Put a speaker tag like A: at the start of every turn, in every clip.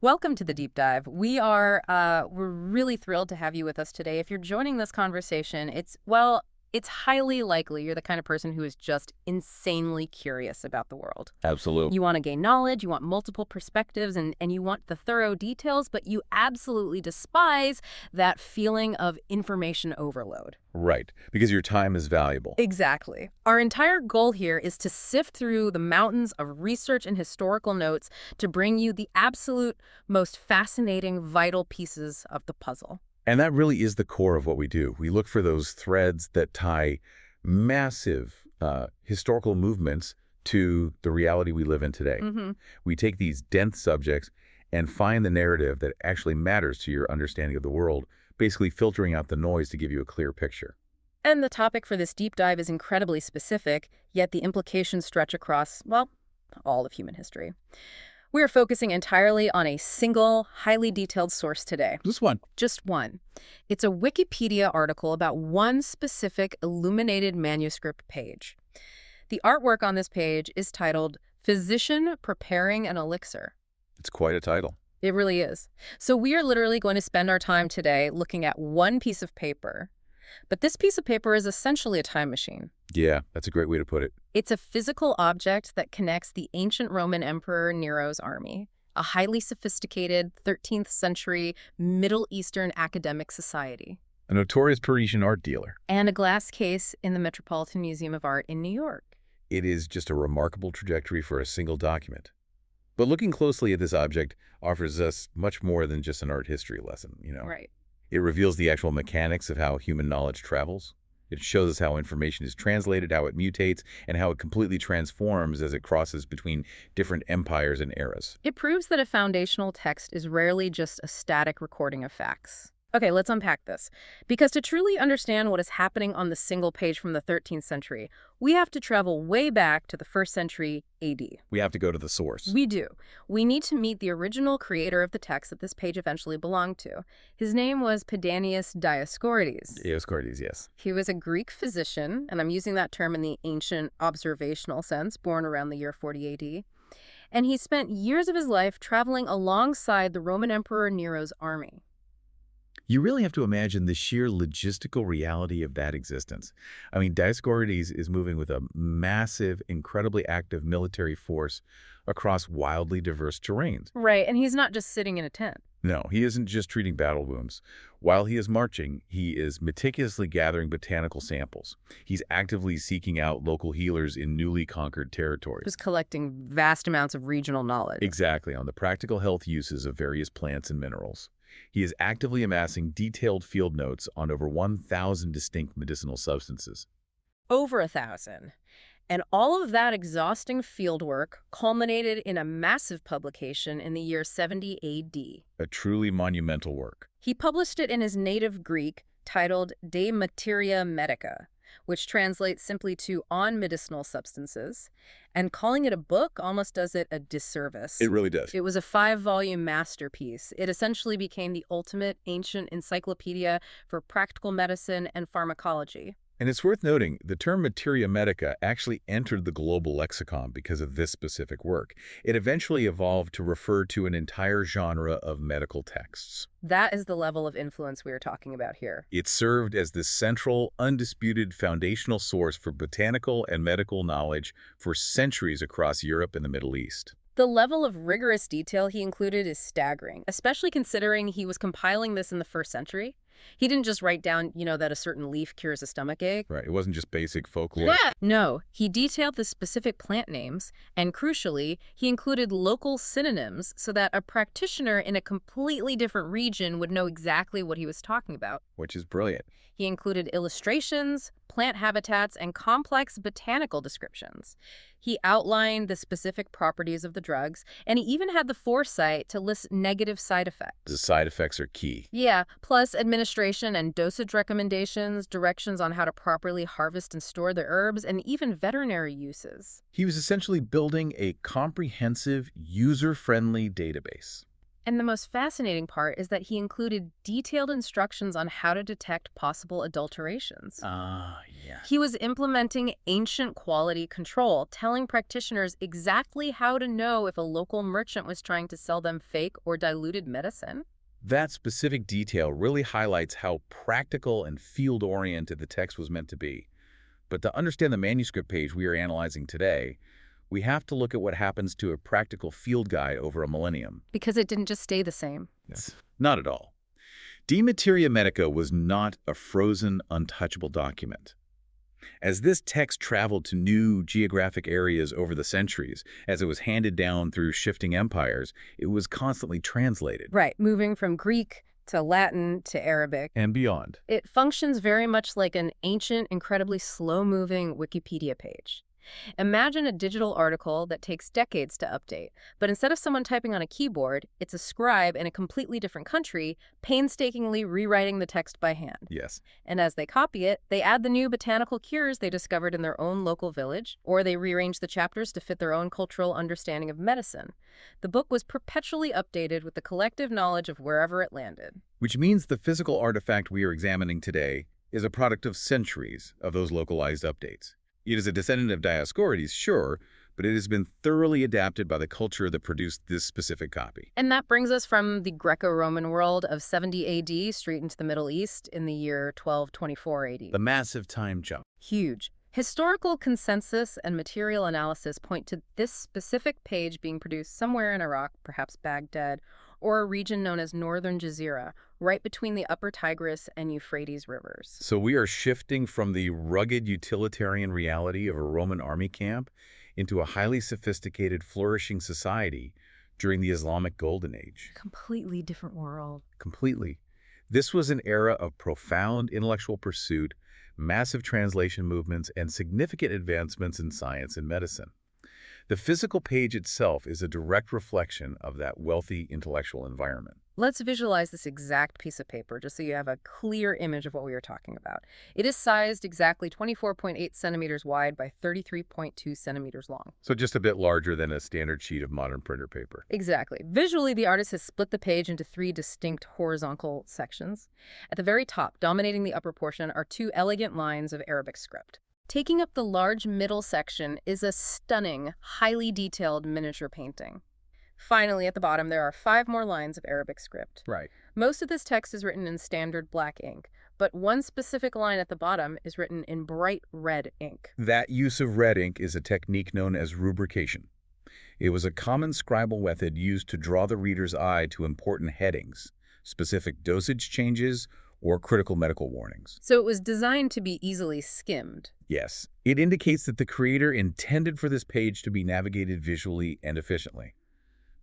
A: Welcome to the deep dive. We're really thrilled to have you with us today. If you're joining this conversation, it's highly likely you're the kind of person who is just insanely curious about the world.
B: Absolutely.
A: You want to gain knowledge, you want multiple perspectives, and you want the thorough details, but you absolutely despise that feeling of information overload.
B: Right, because your time is valuable.
A: Exactly. Our entire goal here is to sift through the mountains of research and historical notes to bring you the absolute most fascinating, vital pieces of the puzzle.
B: And that really is the core of what we do. We look for those threads that tie massive historical movements to the reality we live in today. We take these dense subjects and find the narrative that actually matters to your understanding of the world, basically filtering out the noise to give you a clear picture.
A: And the topic for this deep dive is incredibly specific, yet the implications stretch across, well, all of human history. We are focusing entirely on a single, highly detailed source today.
B: This one.
A: Just one. It's a Wikipedia article about one specific illuminated manuscript page. The artwork on this page is titled, "Physician Preparing an Elixir."
B: It's quite a title.
A: It really is. So we are literally going to spend our time today looking at one piece of paper. But this piece of paper is essentially a time machine.
B: Yeah, that's a great way to put it.
A: It's a physical object that connects the ancient Roman Emperor Nero's army, a highly sophisticated 13th century Middle Eastern academic society,
B: A notorious Parisian art dealer.
A: and a glass case in the Metropolitan Museum of Art in New York.
B: It is just a remarkable trajectory for a single document. But looking closely at this object offers us much more than just an art history lesson,
A: Right.
B: It reveals the actual mechanics of how human knowledge travels. It shows us how information is translated, how it mutates, and how it completely transforms as it crosses between different empires and eras.
A: It proves that a foundational text is rarely just a static recording of facts. Okay, let's unpack this. Because to truly understand what is happening on the single page from the 13th century, we have to travel way back to the 1st century AD.
B: We have to go to the source.
A: We do. We need to meet the original creator of the text that this page eventually belonged to. His name was Pedanius Dioscorides.
B: Dioscorides, yes.
A: He was a Greek physician, and I'm using that term in the ancient observational sense, born around the year 40 AD. And he spent years of his life traveling alongside the Roman Emperor Nero's army.
B: You really have to imagine the sheer logistical reality of that existence. I mean, Dioscorides is moving with a massive, incredibly active military force across wildly diverse terrains.
A: Right, and he's not just sitting in a tent.
B: No, he isn't just treating battle wounds. While he is marching, he is meticulously gathering botanical samples. He's actively seeking out local healers in newly conquered territories.
A: Just collecting vast amounts of regional knowledge.
B: Exactly, on the practical health uses of various plants and minerals. He is actively amassing detailed field notes on over 1,000 distinct medicinal substances.
A: Over 1,000. And all of that exhausting fieldwork culminated in a massive publication in the year 70 AD.
B: A truly monumental work.
A: He published it in his native Greek, titled De Materia Medica, which translates simply to On Medicinal Substances, and calling it a book almost does it a disservice.
B: It really does.
A: It was a 5-volume masterpiece. It essentially became the ultimate ancient encyclopedia for practical medicine and pharmacology.
B: And it's worth noting, the term materia medica actually entered the global lexicon because of this specific work. It eventually evolved to refer to an entire genre of medical texts.
A: That is the level of influence we are talking about here.
B: It served as the central, undisputed foundational source for botanical and medical knowledge for centuries across Europe and the Middle East.
A: The level of rigorous detail he included is staggering, especially considering he was compiling this in the 1st century. He didn't just write down, that a certain leaf cures a stomachache.
B: Right, it wasn't just basic folklore.
A: No, he detailed the specific plant names, and crucially, he included local synonyms so that a practitioner in a completely different region would know exactly what he was talking about.
B: Which is brilliant.
A: He included illustrations, plant habitats, and complex botanical descriptions. He outlined the specific properties of the drugs, and he even had the foresight to list negative side effects.
B: The side effects are key.
A: Yeah, plus administration and dosage recommendations, directions on how to properly harvest and store the herbs, and even veterinary uses.
B: He was essentially building a comprehensive, user-friendly database.
A: And the most fascinating part is that he included detailed instructions on how to detect possible adulterations.
B: Ah, yeah.
A: He was implementing ancient quality control, telling practitioners exactly how to know if a local merchant was trying to sell them fake or diluted medicine.
B: That specific detail really highlights how practical and field-oriented the text was meant to be. But to understand the manuscript page we are analyzing today, we have to look at what happens to a practical field guide over a millennium.
A: Because it didn't just stay the same.
B: Yes. Not at all. De Materia Medica was not a frozen, untouchable document. As this text traveled to new geographic areas over the centuries, as it was handed down through shifting empires, it was constantly translated.
A: Right, moving from Greek to Latin to Arabic.
B: And beyond.
A: It functions very much like an ancient, incredibly slow-moving Wikipedia page. Imagine a digital article that takes decades to update, but instead of someone typing on a keyboard, it's a scribe in a completely different country painstakingly rewriting the text by hand.
B: Yes.
A: And as they copy it, they add the new botanical cures they discovered in their own local village, or they rearrange the chapters to fit their own cultural understanding of medicine. The book was perpetually updated with the collective knowledge of wherever it landed.
B: Which means the physical artifact we are examining today is a product of centuries of those localized updates. It is a descendant of Dioscorides, sure, but it has been thoroughly adapted by the culture that produced this specific copy.
A: And that brings us from the Greco-Roman world of 70 AD straight into the Middle East in the year 1224 AD.
B: The massive time jump.
A: Huge. Historical consensus and material analysis point to this specific page being produced somewhere in Iraq, perhaps Baghdad, or a region known as Northern Jazeera, right between the upper Tigris and Euphrates rivers.
B: So we are shifting from the rugged utilitarian reality of a Roman army camp into a highly sophisticated, flourishing society during the Islamic Golden Age.
A: Completely different world.
B: Completely. This was an era of profound intellectual pursuit, massive translation movements, and significant advancements in science and medicine. The physical page itself is a direct reflection of that wealthy intellectual environment.
A: Let's visualize this exact piece of paper just so you have a clear image of what we are talking about. It is sized exactly 24.8 centimeters wide by 33.2 centimeters long.
B: So just a bit larger than a standard sheet of modern printer paper.
A: Exactly. Visually, the artist has split the page into 3 distinct horizontal sections. At the very top, dominating the upper portion, are 2 elegant lines of Arabic script. Taking up the large middle section is a stunning, highly detailed miniature painting. Finally, at the bottom, there are 5 more lines of Arabic script.
B: Right.
A: Most of this text is written in standard black ink, but one specific line at the bottom is written in bright red ink.
B: That use of red ink is a technique known as rubrication. It was a common scribal method used to draw the reader's eye to important headings, specific dosage changes, or critical medical warnings.
A: So it was designed to be easily skimmed.
B: Yes, it indicates that the creator intended for this page to be navigated visually and efficiently.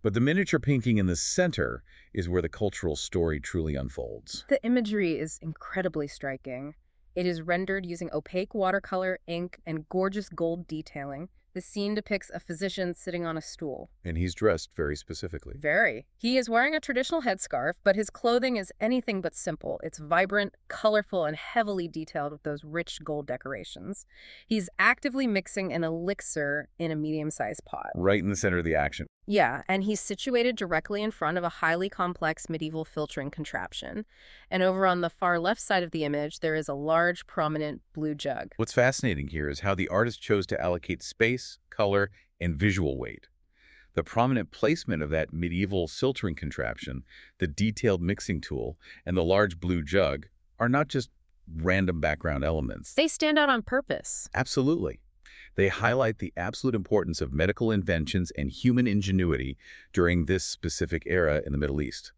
B: But the miniature painting in the center is where the cultural story truly unfolds.
A: The imagery is incredibly striking. It is rendered using opaque watercolor, ink, and gorgeous gold detailing. The scene depicts a physician sitting on a stool.
B: And he's dressed very specifically.
A: Very. He is wearing a traditional headscarf, but his clothing is anything but simple. It's vibrant, colorful, and heavily detailed with those rich gold decorations. He's actively mixing an elixir in a medium-sized pot.
B: Right in the center of the action.
A: Yeah, and he's situated directly in front of a highly complex medieval filtering contraption. And over on the far left side of the image, there is a large, prominent blue jug.
B: What's fascinating here is how the artist chose to allocate space, color, and visual weight. The prominent placement of that medieval filtering contraption, the detailed mixing tool, and the large blue jug are not just random background elements.
A: They stand out on purpose.
B: Absolutely. They highlight the absolute importance of medical inventions and human ingenuity during this specific era in the Middle East.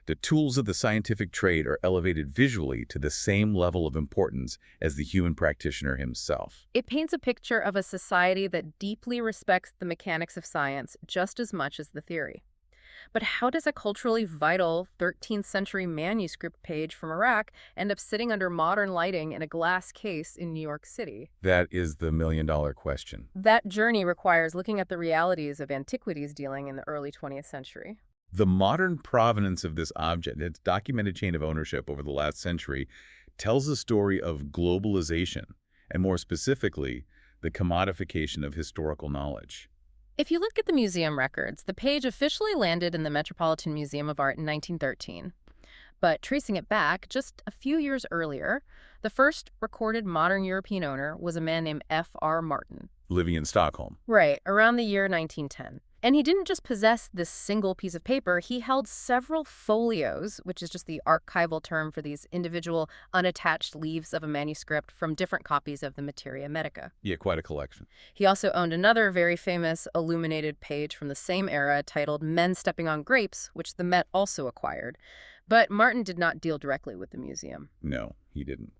B: The tools of the scientific trade are elevated visually to the same level of importance as the human practitioner himself.
A: It paints a picture of a society that deeply respects the mechanics of science just as much as the theory. But how does a culturally vital 13th century manuscript page from Iraq end up sitting under modern lighting in a glass case in New York City?
B: That is the million-dollar question.
A: That journey requires looking at the realities of antiquities dealing in the early 20th century.
B: The modern provenance of this object, its documented chain of ownership over the last century, tells the story of globalization, and more specifically, the commodification of historical knowledge.
A: If you look at the museum records, the page officially landed in the Metropolitan Museum of Art in 1913. But tracing it back just a few years earlier, the first recorded modern European owner was a man named F.R. Martin.
B: Living in Stockholm.
A: Right, around the year 1910. And he didn't just possess this single piece of paper, he held several folios, which is just the archival term for these individual unattached leaves of a manuscript from different copies of the Materia Medica.
B: Yeah, quite a collection.
A: He also owned another very famous illuminated page from the same era titled Men Stepping on Grapes, which the Met also acquired. But Martin did not deal directly with the museum.
B: No, he didn't.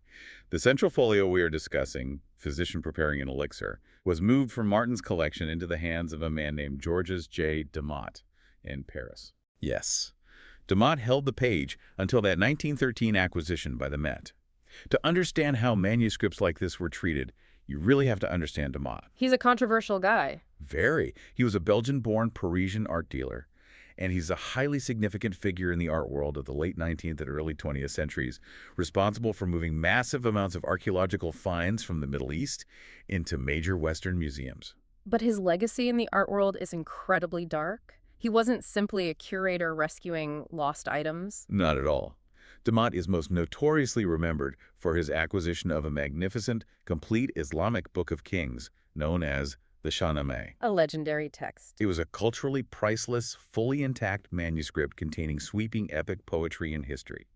B: The central folio we are discussing, Physician Preparing an Elixir, was moved from Martin's collection into the hands of a man named Georges J. Demotte in Paris. Yes, Demotte held the page until that 1913 acquisition by the Met. To understand how manuscripts like this were treated, you really have to understand Demotte.
A: He's a controversial guy.
B: Very. He was a Belgian-born Parisian art dealer, and he's a highly significant figure in the art world of the late 19th and early 20th centuries, responsible for moving massive amounts of archaeological finds from the Middle East into major Western museums.
A: But his legacy in the art world is incredibly dark. He wasn't simply a curator rescuing lost items.
B: Not at all. Demotte is most notoriously remembered for his acquisition of a magnificent, complete Islamic Book of Kings, known as the Shahnameh.
A: A legendary text.
B: It was a culturally priceless, fully intact manuscript containing sweeping epic poetry and history.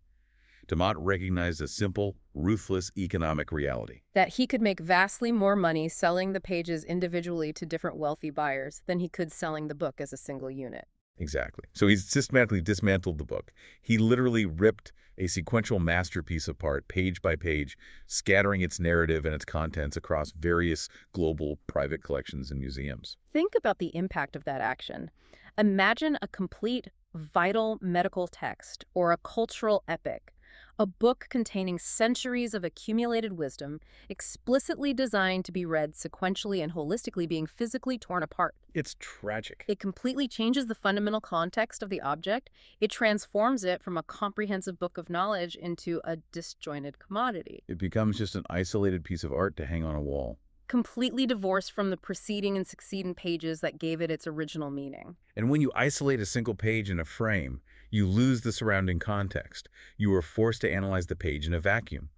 B: Demotte recognized a simple, ruthless economic reality.
A: That he could make vastly more money selling the pages individually to different wealthy buyers than he could selling the book as a single unit.
B: Exactly. So he's systematically dismantled the book. He literally ripped a sequential masterpiece apart, page by page, scattering its narrative and its contents across various global private collections and museums.
A: Think about the impact of that action. Imagine a complete, vital medical text or a cultural epic, a book containing centuries of accumulated wisdom, explicitly designed to be read sequentially and holistically, being physically torn apart.
B: It's tragic.
A: It completely changes the fundamental context of the object. It transforms it from a comprehensive book of knowledge into a disjointed commodity.
B: It becomes just an isolated piece of art to hang on a wall.
A: Completely divorced from the preceding and succeeding pages that gave it its original meaning.
B: And when you isolate a single page in a frame, you lose the surrounding context. You are forced to analyze the page in a vacuum.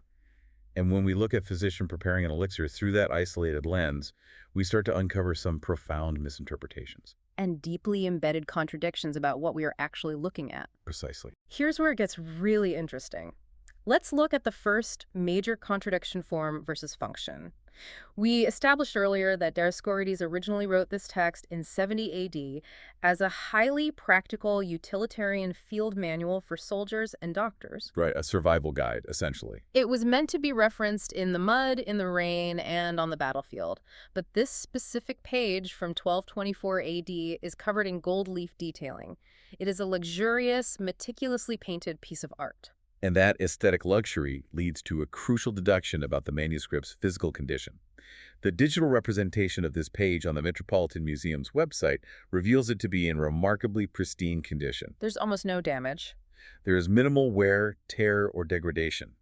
B: And when we look at Physician Preparing an Elixir through that isolated lens, we start to uncover some profound misinterpretations.
A: And deeply embedded contradictions about what we are actually looking at.
B: Precisely.
A: Here's where it gets really interesting. Let's look at the first major contradiction: form versus function. We established earlier that Dioscorides originally wrote this text in 70 AD as a highly practical utilitarian field manual for soldiers and doctors.
B: Right, a survival guide, essentially.
A: It was meant to be referenced in the mud, in the rain, and on the battlefield. But this specific page from 1224 AD is covered in gold leaf detailing. It is a luxurious, meticulously painted piece of art.
B: And that aesthetic luxury leads to a crucial deduction about the manuscript's physical condition. The digital representation of this page on the Metropolitan Museum's website reveals it to be in remarkably pristine condition.
A: There's almost no damage.
B: There is minimal wear, tear, or degradation.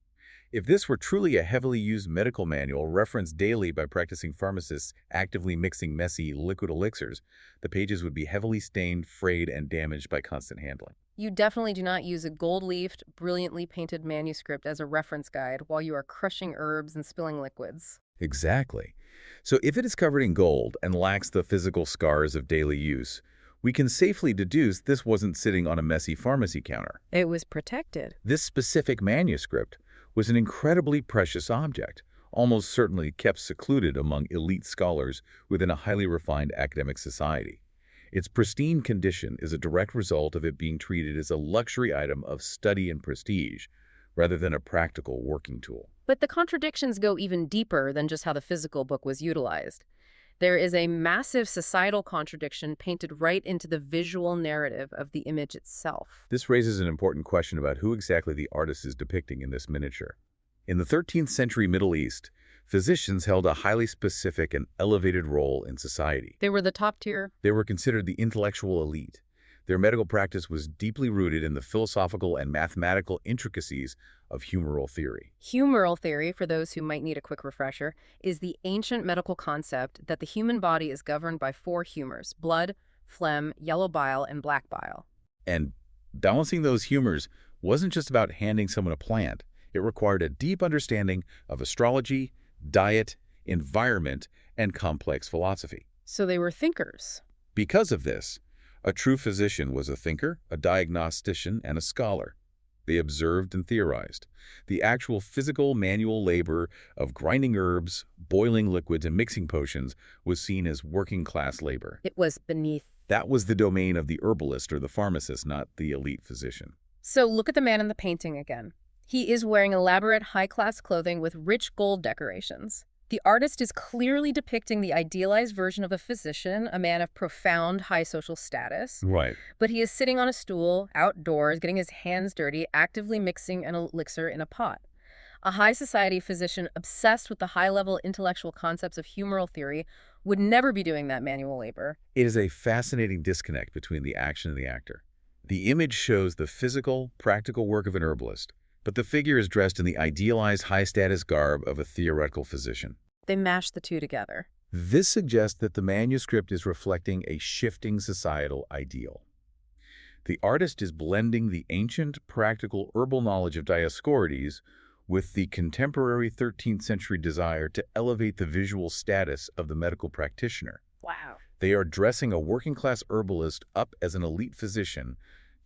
B: If this were truly a heavily used medical manual referenced daily by practicing pharmacists actively mixing messy liquid elixirs, the pages would be heavily stained, frayed, and damaged by constant handling.
A: You definitely do not use a gold-leafed, brilliantly painted manuscript as a reference guide while you are crushing herbs and spilling liquids.
B: Exactly. So if it is covered in gold and lacks the physical scars of daily use, we can safely deduce this wasn't sitting on a messy pharmacy counter.
A: It was protected.
B: This specific manuscript was an incredibly precious object, almost certainly kept secluded among elite scholars within a highly refined academic society. Its pristine condition is a direct result of it being treated as a luxury item of study and prestige, rather than a practical working tool.
A: But the contradictions go even deeper than just how the physical book was utilized. There is a massive societal contradiction painted right into the visual narrative of the image itself.
B: This raises an important question about who exactly the artist is depicting in this miniature. In the 13th century Middle East, physicians held a highly specific and elevated role in society.
A: They were the top tier.
B: They were considered the intellectual elite. Their medical practice was deeply rooted in the philosophical and mathematical intricacies of humoral theory.
A: Humoral theory, for those who might need a quick refresher, is the ancient medical concept that the human body is governed by four humors: blood, phlegm, yellow bile, and black bile.
B: And balancing those humors wasn't just about handing someone a plant. It required a deep understanding of astrology, diet, environment, and complex philosophy.
A: So they were thinkers.
B: Because of this, a true physician was a thinker, a diagnostician, and a scholar. They observed and theorized. The actual physical manual labor of grinding herbs, boiling liquids, and mixing potions was seen as working-class labor.
A: It was beneath.
B: That was the domain of the herbalist or the pharmacist, not the elite physician.
A: So look at the man in the painting again. He is wearing elaborate high-class clothing with rich gold decorations. The artist is clearly depicting the idealized version of a physician, a man of profound high social status.
B: Right.
A: But he is sitting on a stool, outdoors, getting his hands dirty, actively mixing an elixir in a pot. A high society physician obsessed with the high-level intellectual concepts of humoral theory would never be doing that manual labor.
B: It is a fascinating disconnect between the action and the actor. The image shows the physical, practical work of an herbalist, but the figure is dressed in the idealized high-status garb of a theoretical physician.
A: They mash the two together.
B: This suggests that the manuscript is reflecting a shifting societal ideal. The artist is blending the ancient, practical herbal knowledge of Dioscorides with the contemporary 13th century desire to elevate the visual status of the medical practitioner.
A: Wow.
B: They are dressing a working-class herbalist up as an elite physician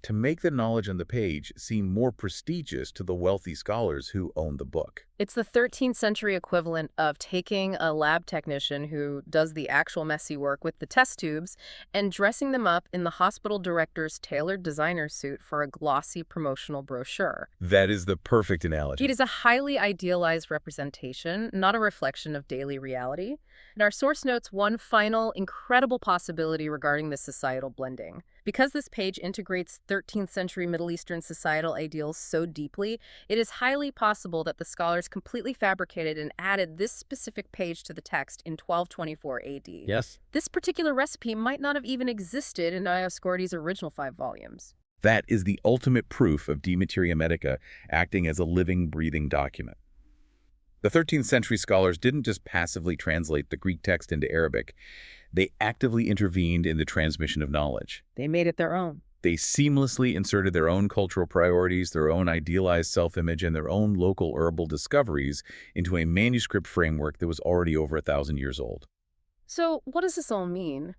B: to make the knowledge on the page seem more prestigious to the wealthy scholars who own the book.
A: It's the 13th century equivalent of taking a lab technician who does the actual messy work with the test tubes and dressing them up in the hospital director's tailored designer suit for a glossy promotional brochure.
B: That is the perfect analogy.
A: It is a highly idealized representation, not a reflection of daily reality. And our source notes one final, incredible possibility regarding this societal blending. Because this page integrates 13th century Middle Eastern societal ideals so deeply, it is highly possible that the scholars completely fabricated and added this specific page to the text in 1224 AD.
B: Yes.
A: This particular recipe might not have even existed in Dioscorides' original 5 volumes.
B: That is the ultimate proof of De Materia Medica acting as a living, breathing document. The 13th century scholars didn't just passively translate the Greek text into Arabic. They actively intervened in the transmission of knowledge.
A: They made it their own.
B: They seamlessly inserted their own cultural priorities, their own idealized self-image, and their own local herbal discoveries into a manuscript framework that was already over 1,000 years old.
A: So what does this all mean?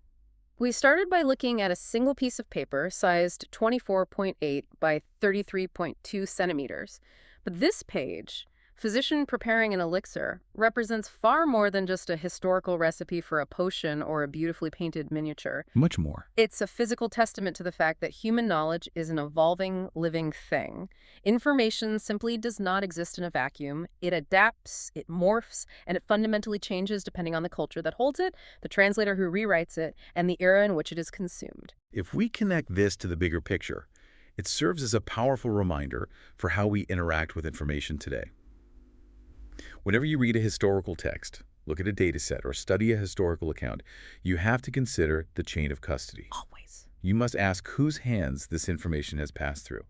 A: We started by looking at a single piece of paper sized 24.8 by 33.2 centimeters. But this page, Physician Preparing an Elixir, represents far more than just a historical recipe for a potion or a beautifully painted miniature.
B: Much more.
A: It's a physical testament to the fact that human knowledge is an evolving, living thing. Information simply does not exist in a vacuum. It adapts, it morphs, and it fundamentally changes depending on the culture that holds it, the translator who rewrites it, and the era in which it is consumed.
B: If we connect this to the bigger picture, it serves as a powerful reminder for how we interact with information today. Whenever you read a historical text, look at a data set, or study a historical account, you have to consider the chain of custody.
A: Always.
B: You must ask whose hands this information has passed through.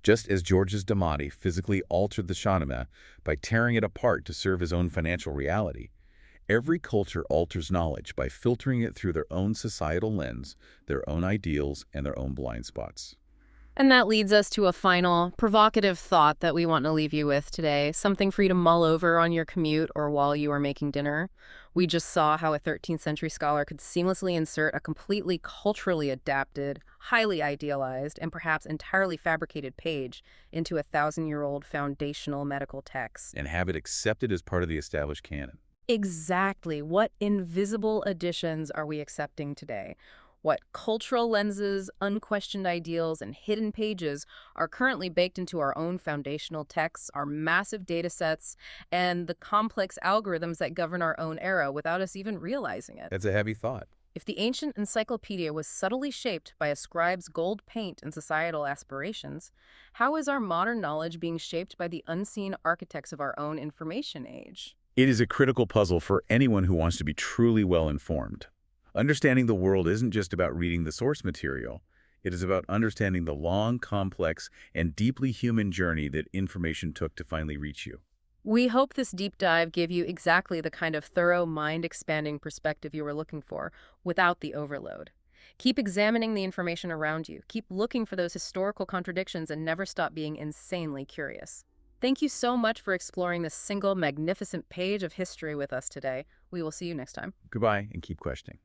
B: Just as Georges Damati physically altered the Shahnameh by tearing it apart to serve his own financial reality, every culture alters knowledge by filtering it through their own societal lens, their own ideals, and their own blind spots.
A: And that leads us to a final, provocative thought that we want to leave you with today, something for you to mull over on your commute or while you are making dinner. We just saw how a 13th century scholar could seamlessly insert a completely culturally adapted, highly idealized, and perhaps entirely fabricated page into a 1,000-year-old foundational medical text.
B: And have it accepted as part of the established canon.
A: Exactly. What invisible additions are we accepting today? What cultural lenses, unquestioned ideals, and hidden pages are currently baked into our own foundational texts, our massive data sets, and the complex algorithms that govern our own era without us even realizing it?
B: That's a heavy thought.
A: If the ancient encyclopedia was subtly shaped by a scribe's gold paint and societal aspirations, how is our modern knowledge being shaped by the unseen architects of our own information age?
B: It is a critical puzzle for anyone who wants to be truly well-informed. Understanding the world isn't just about reading the source material. It is about understanding the long, complex, and deeply human journey that information took to finally reach you.
A: We hope this deep dive gave you exactly the kind of thorough, mind-expanding perspective you were looking for, without the overload. Keep examining the information around you, keep looking for those historical contradictions, and never stop being insanely curious. Thank you so much for exploring this single magnificent page of history with us today. We will see you next time.
B: Goodbye, and keep questioning.